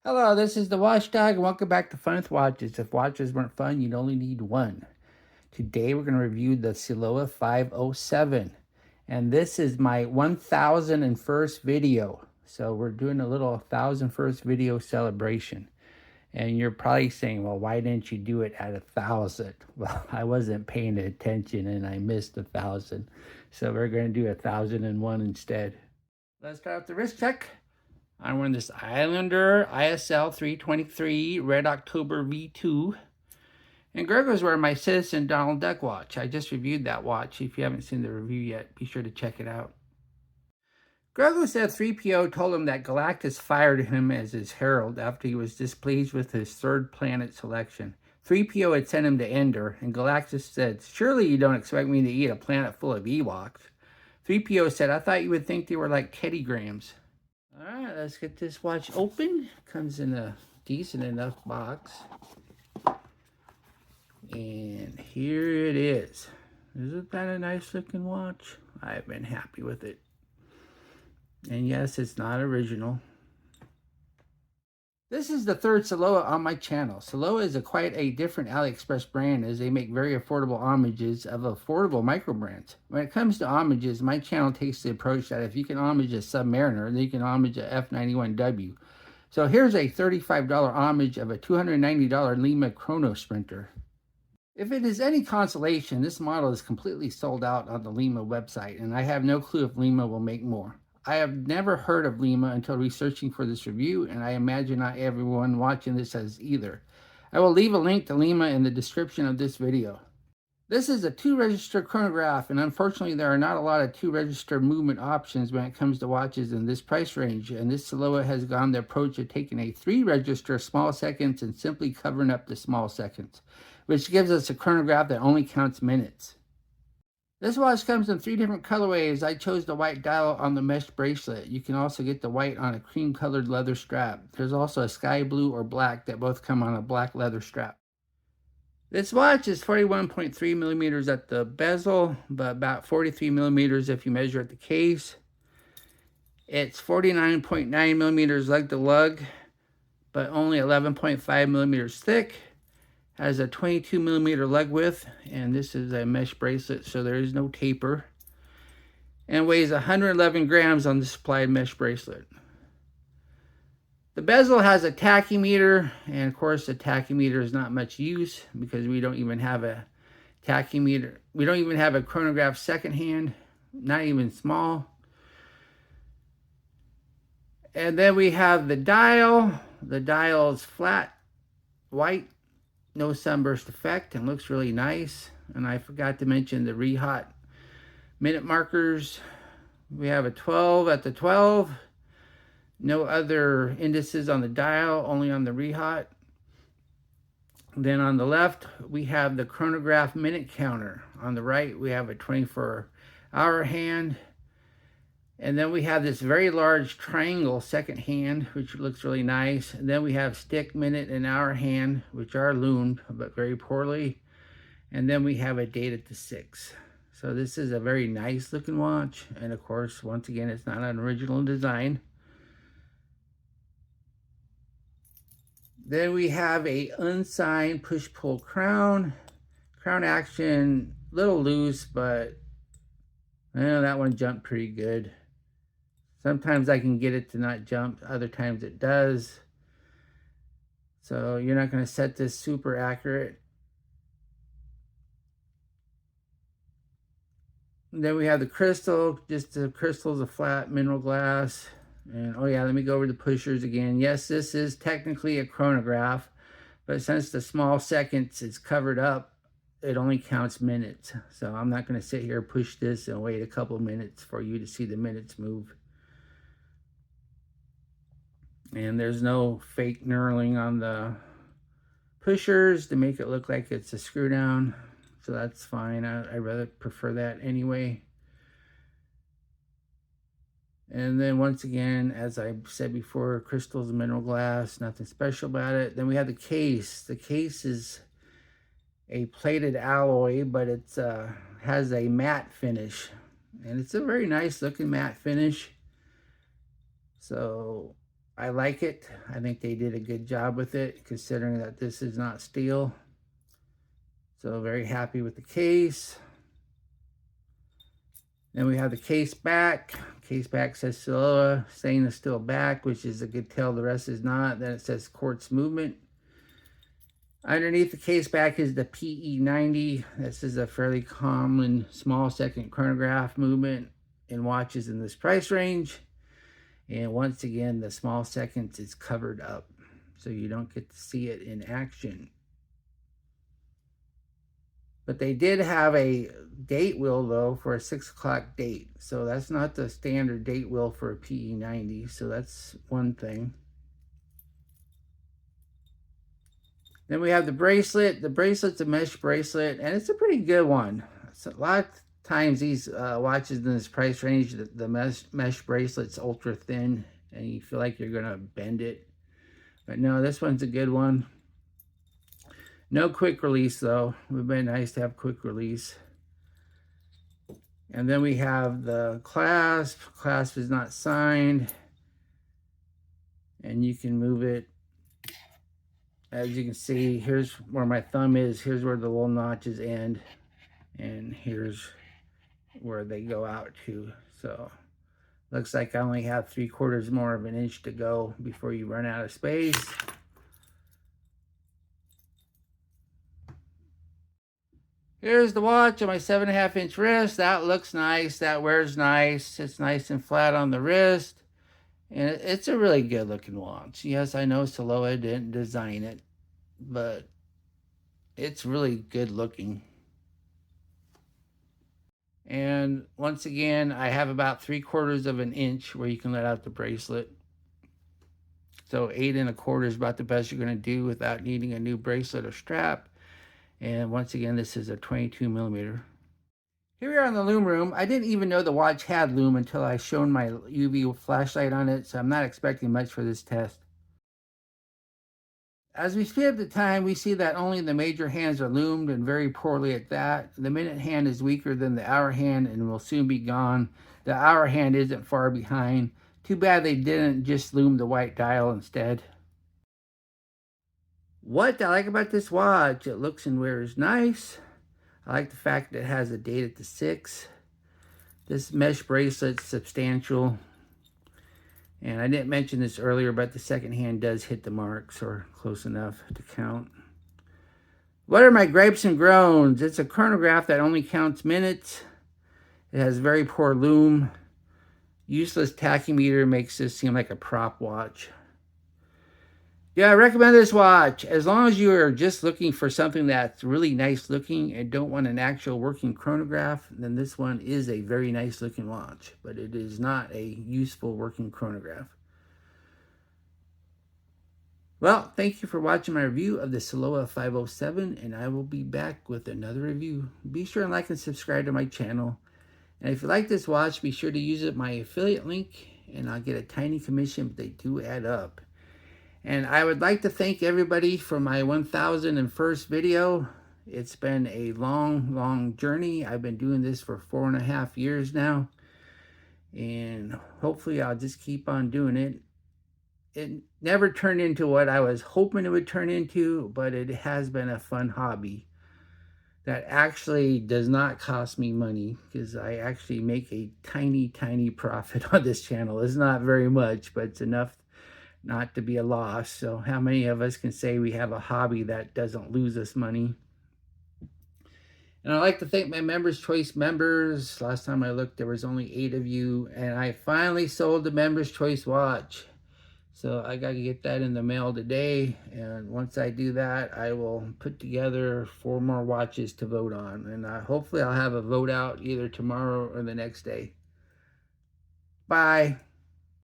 Hello, this is the Watchdog, and welcome back to Fun with Watches. If watches weren't fun, you'd only need one. Today we're going to review the Ciloa 507, and this is my 1001st video. So we're doing a little 1001st video celebration. And you're probably saying, well, why didn't you do it at 1,000? Well, I wasn't paying attention and I missed 1,000. So we're going to do 1,001 instead. Let's start with the wrist check. I'm wearing this Islander ISL 323 Red October V2. And Gregor's wearing my Citizen Donald Duck watch. I just reviewed that watch. If you haven't seen the review yet, be sure to check it out. Gregor said 3PO told him that Galactus fired him as his herald after he was displeased with his third planet selection. 3PO had sent him to Endor, and Galactus said, "Surely you don't expect me to eat a planet full of Ewoks." 3PO said, "I thought you would think they were like Teddy Grahams." Alright, let's get this watch open. Comes in a decent enough box. And here it is. Isn't that a nice looking watch? I've been happy with it. And yes, it's not original. This is the third Ciloa on my channel. Ciloa is quite a different AliExpress brand, as they make very affordable homages of affordable micro brands. When it comes to homages, my channel takes the approach that if you can homage a Submariner, then you can homage a F91W. So here's a $35 homage of a $290 Lima Chrono Sprinter. If it is any consolation, this model is completely sold out on the Lima website, and I have no clue if Lima will make more. I have never heard of Lima until researching for this review, and I imagine not everyone watching this has either. I will leave a link to Lima in the description of this video. This is a 2-register chronograph, and unfortunately there are not a lot of 2-register movement options when it comes to watches in this price range, and this Ciloa has gone the approach of taking a 3-register small seconds and simply covering up the small seconds, which gives us a chronograph that only counts minutes. This watch comes in 3 different colorways. I chose the white dial on the mesh bracelet. You can also get the white on a cream colored leather strap. There's also a sky blue or black that both come on a black leather strap. This watch is 41.3 millimeters at the bezel, but about 43 millimeters if you measure at the case. It's 49.9 millimeters lug to lug, but only 11.5 millimeters thick. Has a 22 millimeter lug width, and this is a mesh bracelet, so there is no taper, and weighs 111 grams on the supplied mesh bracelet. The bezel has a tachymeter, and of course the tachymeter is not much use because we don't even have a tachymeter. We don't even have a chronograph second hand, not even small. And then we have the dial. The dial is flat, white, no sunburst effect, and looks really nice. And I forgot to mention the Rehot minute markers. We have a 12 at the 12. No other indices on the dial, only on the Rehot. Then on the left, we have the chronograph minute counter. On the right, we have a 24-hour hand. And then we have this very large triangle second hand, which looks really nice. And then we have stick, minute, and hour hand, which are loomed, but very poorly. And then we have a date at the 6. So this is a very nice looking watch. And of course, once again, it's not an original design. Then we have a unsigned push-pull crown. Crown action, little loose, but that one jumped pretty good. Sometimes I can get it to not jump, other times it does. So you're not going to set this super accurate. And then we have the crystal, just the crystal's a flat mineral glass. And oh yeah, let me go over the pushers again. Yes, this is technically a chronograph, but since the small seconds is covered up, it only counts minutes. So I'm not going to sit here, push this, and wait a couple minutes for you to see the minutes move. And there's no fake knurling on the pushers to make it look like it's a screw down. So that's fine. I rather prefer that anyway. And then once again, as I said before, crystals, mineral glass, nothing special about it. Then we have the case. The case is a plated alloy, but it has a matte finish. And it's a very nice looking matte finish. So I like it. I think they did a good job with it, considering that this is not steel. So very happy with the case. Then we have the case back. Case back says Ciloa, stainless steel back, which is a good tell. The rest is not. Then it says Quartz movement. Underneath the case back is the PE90. This is a fairly common small second chronograph movement in watches in this price range. And once again, the small seconds is covered up, so you don't get to see it in action. But they did have a date wheel, though, for a 6 o'clock date. So that's not the standard date wheel for a PE90. So that's one thing. Then we have the bracelet. The bracelet's a mesh bracelet, and it's a pretty good one. So a lot of times these watches in this price range, the mesh bracelet's ultra thin, and you feel like you're going to bend it. But no, this one's a good one. No quick release, though. It would have been nice to have quick release. And then we have the clasp. Clasp is not signed. And you can move it. As you can see, here's where my thumb is. Here's where the little notches end. And here's where they go out to. So, looks like I only have 3/4 more of an inch to go before you run out of space. Here's the watch on my 7.5 inch wrist. That looks nice. That wears nice. It's nice and flat on the wrist. And it's a really good looking watch. Yes, I know Ciloa didn't design it, but it's really good looking. And once again, I have about 3/4 of an inch where you can let out the bracelet. So 8 1/4 is about the best you're going to do without needing a new bracelet or strap. And once again, this is a 22 millimeter. Here we are in the lume room. I didn't even know the watch had lume until I shone my UV flashlight on it, so I'm not expecting much for this test. As we speed up the time, we see that only the major hands are lumed, and very poorly at that. The minute hand is weaker than the hour hand and will soon be gone. The hour hand isn't far behind. Too bad they didn't just lume the white dial instead. What I like about this watch, it looks and wears nice. I like the fact that it has a date at the 6. This mesh bracelet's substantial. And I didn't mention this earlier, but the second hand does hit the marks, or close enough to count. What are my gripes and groans? It's a chronograph that only counts minutes. It has very poor lume. Useless tachymeter makes this seem like a prop watch. Yeah, I recommend this watch. As long as you are just looking for something that's really nice looking and don't want an actual working chronograph, then this one is a very nice looking watch, but it is not a useful working chronograph. Well, thank you for watching my review of the Ciloa 507, and I will be back with another review. Be sure and like and subscribe to my channel. And if you like this watch, be sure to use my affiliate link, and I'll get a tiny commission, but they do add up. And I would like to thank everybody for my 1001st video. It's been a long, long journey. I've been doing this for 4.5 years now. And hopefully I'll just keep on doing it. It never turned into what I was hoping it would turn into, but it has been a fun hobby that actually does not cost me money, because I actually make a tiny, tiny profit on this channel. It's not very much, but it's enough not to be a loss. So how many of us can say we have a hobby that doesn't lose us money? And I'd like to thank my Members Choice members. Last time I looked, there was only 8 of you, and I finally sold the Members Choice watch. So I got to get that in the mail today, and once I do that, I will put together 4 more watches to vote on, and hopefully I'll have a vote out either tomorrow or the next day. Bye.